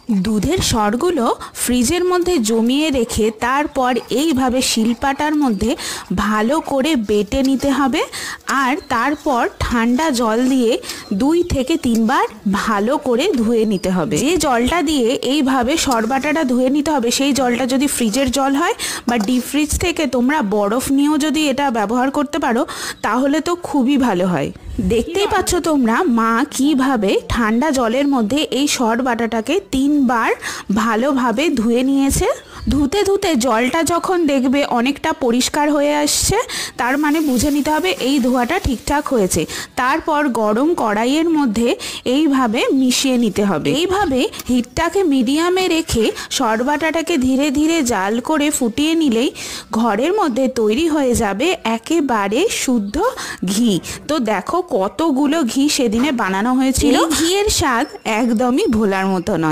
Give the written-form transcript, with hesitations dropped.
দুধের সরগুলো ফ্রিজের মধ্যে জমিয়ে রেখে তারপর এইভাবে শিলপাটার মধ্যে ভালো করে বেটে নিতে হবে। আর তারপর ঠান্ডা জল দিয়ে 2 থেকে 3 বার ভালো করে ধুয়ে নিতে হবে। যে জলটা দিয়ে এইভাবে সরবাটাটা ধুয়ে নিতে হবে সেই জলটা যদি ফ্রিজের জল হয় বা ডিপ ফ্রিজ থেকে তোমরা বরফ নিয়েও যদি এটা ব্যবহার করতে পারো তাহলে তো খুবই ভালো হয়। দেখতেই পাচ্ছ তোমরা মা কিভাবে ঠান্ডা জলের মধ্যে এই সর বাটাটাকে 3 বার ভালোভাবে ধুয়ে নিয়েছে। ধুতে ধুতে জলটা যখন দেখবে অনেকটা পরিষ্কার হয়ে আসছে তার মানে বুঝে নিতে হবে এই ধোয়াটা ঠিকঠাক হয়েছে। তারপর গরম কড়াইয়ের মধ্যে এইভাবে মিশিয়ে নিতে হবে। এইভাবে হিটটাকে মিডিয়ামে রেখে সর বাটাটাকে ধীরে ধীরে জাল করে ফুটিয়ে নিলেই ঘরের মধ্যে তৈরি হয়ে যাবে একেবারে শুদ্ধ ঘি। তো দেখো কতগুলো ঘি সেদিনে বানানো হয়েছিল। ঘিয়ের স্বাদ একদমই ভোলার মতো নয়।